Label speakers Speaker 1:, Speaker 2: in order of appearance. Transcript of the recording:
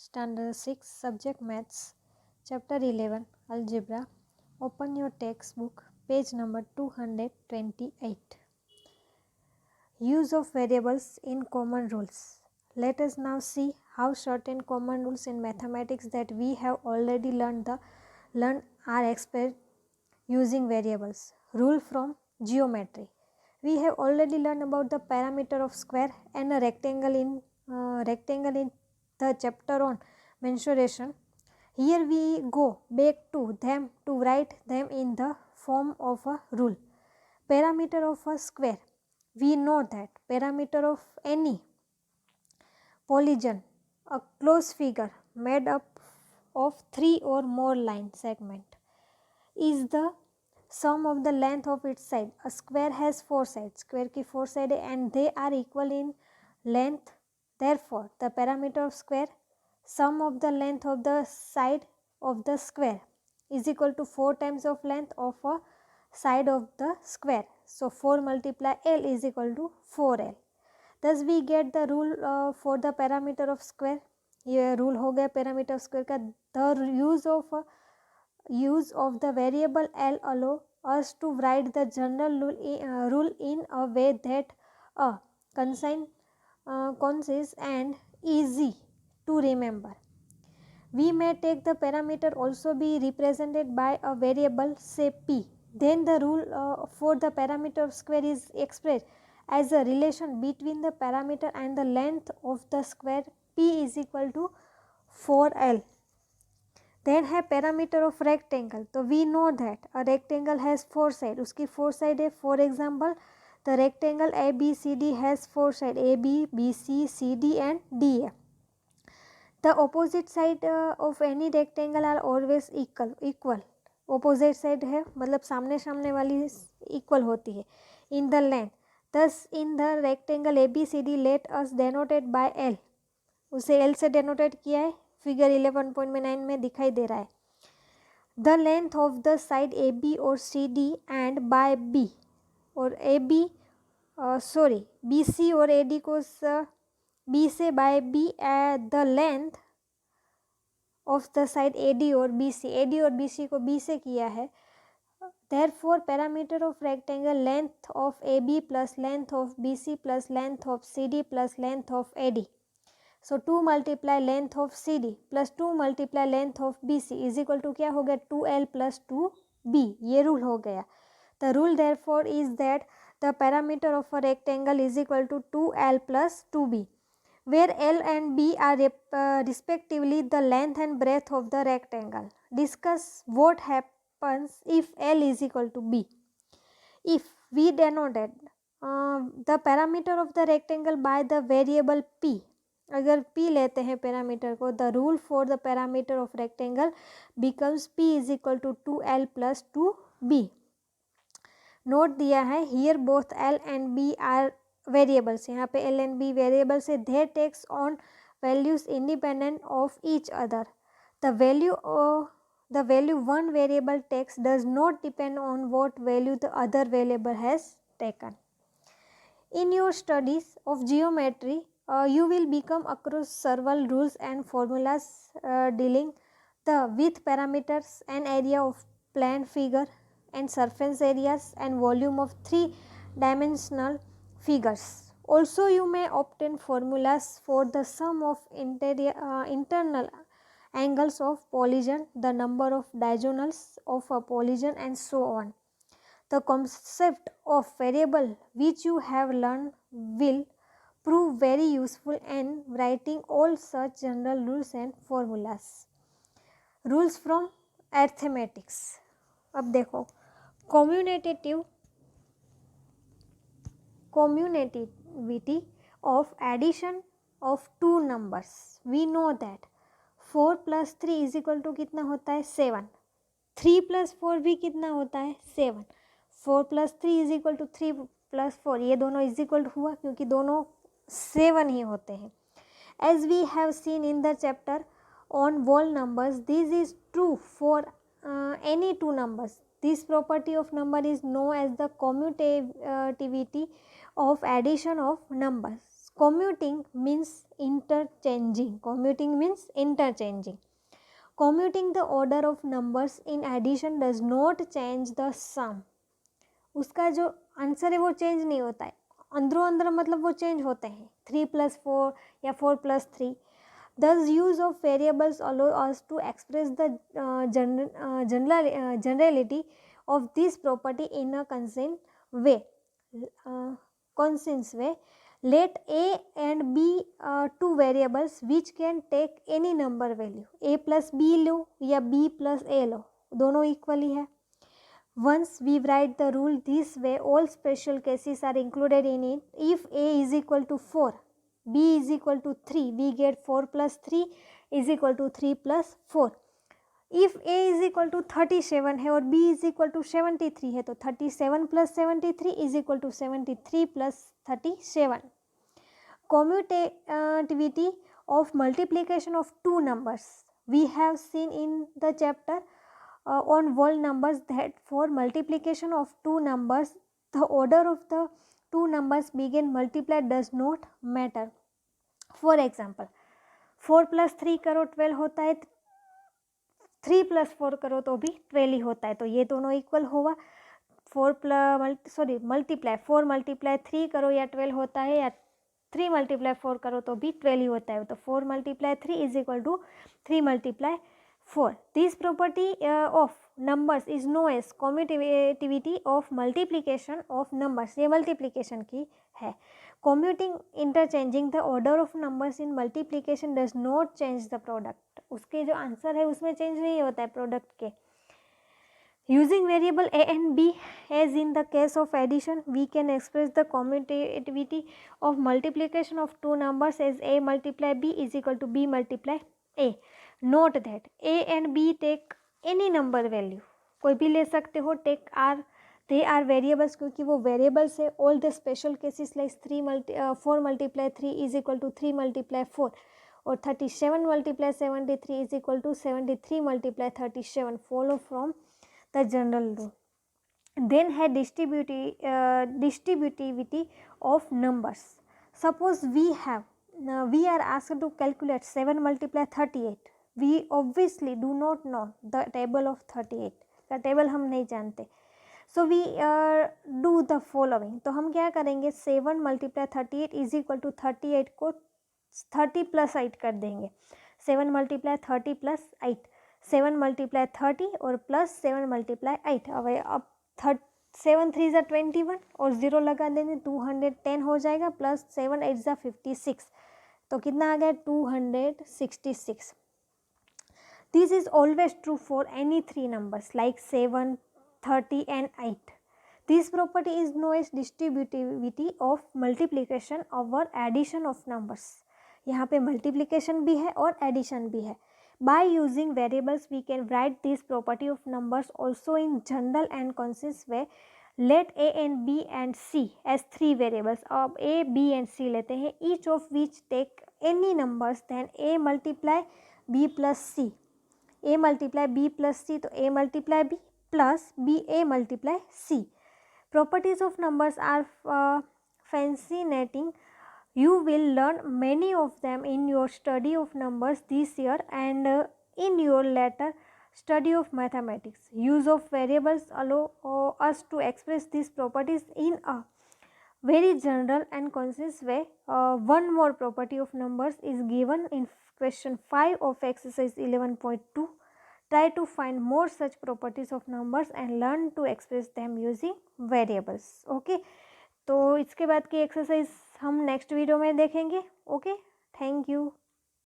Speaker 1: Standard 6, Subject Maths, Chapter 11, Algebra. Open your textbook, page number 228. Use of variables in common rules. Let us now see how certain common rules in mathematics that we have already learned are expressed using variables. Rule from geometry. We have already learned about the parameter of square and a rectangle in the chapter on mensuration. Here we go back to them to write them in the form of a rule. Parameter of a square. We know that parameter of any polygon, a closed figure made up of 3 or more line segment, is the sum of the length of its side. A square has 4 sides, square की 4 sides and they are equal in length. Therefore, the parameter of square, sum of the length of the side of the square is equal to 4 times of length of a side of the square. So 4 multiply L is equal to 4L. Thus we get the rule for the parameter of square. ये rule हो गया parameter of square का. The use of the variable L allow us to write the general rule in a way that concise and easy to remember. We may take the parameter also be represented by a variable say p. Then the rule for the parameter of square is expressed as a relation between the parameter and the length of the square. P is equal to 4L. Then है parameter of rectangle. तो we know that a rectangle has 4 sides. उसकी 4 sides है. For example, the rectangle ABCD has 4 sides, AB, BC, CD and DA. The opposite side of any rectangle are always equal. Opposite side है मतलब सामने सामने वाली equal होती है in the length. Thus in the rectangle ABCD let us denoted by L. उसे L से denoted किया है. फिगर 11.9 में दिखाई दे रहा है. The length of the side A B और C D and by B और बी सी और ए डी को बी से by B the length of the side A D और बी सी को बी से किया है. Therefore, parameter of rectangle length of AB plus length of BC plus length of CD plus length of AD. So 2 multiply length of CD plus 2 multiply length of BC is equal to क्या हो गया 2L plus 2B. ये rule हो गया. The rule therefore is that the parameter of a rectangle is equal to 2L plus 2B, where L and B are respectively the length and breadth of the rectangle. Discuss what happens if L is equal to B. If we denoted the parameter of the rectangle by the variable P, अगर P लेते हैं parameter को, the rule for the parameter of rectangle becomes P is equal to 2L plus 2B. Note दिया है here both L and B are variables. यहाँ पे L and B variables है. They takes on values independent of each other. The value one variable takes does not depend on what value the other variable has taken. In your studies of geometry, you will become across several rules and formulas dealing with parameters and area of plane figure and surface areas and volume of 3-dimensional figures. Also, you may obtain formulas for the sum of internal angles of polygon, the number of diagonals of a polygon and so on. The concept of variable which you have learned will prove very useful in writing all such general rules and formulas. Rules from arithmetics. अब देखो commutativity of addition of two numbers. We know that 4 plus 3 is equal to कितना होता है 7. 3 plus 4 भी कितना होता है 7. 4 plus 3 is equal to 3 plus 4. ये दोनों is equal हुआ क्योंकि दोनों 7 ही होते हैं. As we have seen in the chapter on whole numbers, this is true for any two numbers. This property of number is known as the commutativity of addition of numbers. Commuting means interchanging. Commuting means interchanging. Commuting the order of numbers in addition does not change the sum. उसका जो answer है वो change नहीं होता है, अंदरों अंदर मतलब वो चेंज होते हैं, 3+4 या 4+3. Thus use of variables allow us to express the generality of this property in a consistent way. Let A and B two variables which can take any number value. A plus B लो या B plus A लो, दोनों equally है. Once we write the rule this way, all special cases are included in it. If A is equal to 4, B is equal to 3, we get 4 plus 3 is equal to 3 plus 4. If A is equal to 37 है और B is equal to 73 है तो 37 plus 73 is equal to 73 plus 37. Commutativity of multiplication of two numbers. We have seen in the chapter on whole numbers that for multiplication of two numbers, the order of the two numbers being multiplied does not matter. For example, 4 plus 3 करो 12 होता है, 3 plus 4 करो तो भी 12 ही होता है, तो ये दोनों इक्वल होगा. 4 मल्टीप्लाई 4 मल्टीप्लाई 3 करो या 12 होता है, या 3 मल्टीप्लाई 4 करो तो भी 12 ही होता है, तो 4 multiply 3 is equal to 3 multiply 4. This property of numbers is known as commutativity of multiplication of numbers. ये multiplication की है. Commuting, interchanging the order of numbers in multiplication does not change the product. उसके जो answer है उसमें change नहीं होता है प्रोडक्ट के. Using variable a and b as in the case of addition, we can express the commutativity of multiplication of two numbers as a multiply b is equal to b multiply a. Note that a and b take any number value, कोई भी ले सकते हो. take r, they are variables क्योंकि वो variables है. all the special cases like 4 multiply 3 is equal to 3 multiply 4 और 37 multiply 73 is equal to 73 multiply 37 follow from the general rule. Then had distributivity of numbers. Suppose we are asked to calculate 7 multiply 38. We obviously do not know the table of 38. का table हम नहीं जानते. So we do the following. तो हम क्या करेंगे, 7 multiply 38 is equal to 38 को 30 plus 8 कर देंगे. 7 multiply 30 plus 8. 7 multiply 30 और प्लस 7 multiply 8. अब 7 3 ज़ा 21 और 0 लगा देंगे, 210 हो जाएगा, प्लस 7 8 ज़ा 56, तो कितना आ गया 266. This is always true for any three numbers like 7 30 and 8. This property is known as distributivity of multiplication over addition of numbers. यहाँ पे मल्टीप्लीकेशन भी है और एडिशन भी है. By using variables, we can write this property of numbers also in general and concise way. Let A and B and C as three variables. अब A, B and C लेते हैं, each of which take any numbers, then A multiply B plus C. A multiply B plus C, तो A multiply B plus B A multiply C. Properties of numbers are fascinating. You will learn many of them in your study of numbers this year and in your later study of mathematics. Use of variables allow us to express these properties in a very general and concise way. One more property of numbers is given in question 5 of exercise 11.2. Try to find more such properties of numbers and learn to express them using variables. Okay. तो इसके बाद की exercise हम next video में देखेंगे. Okay, thank you.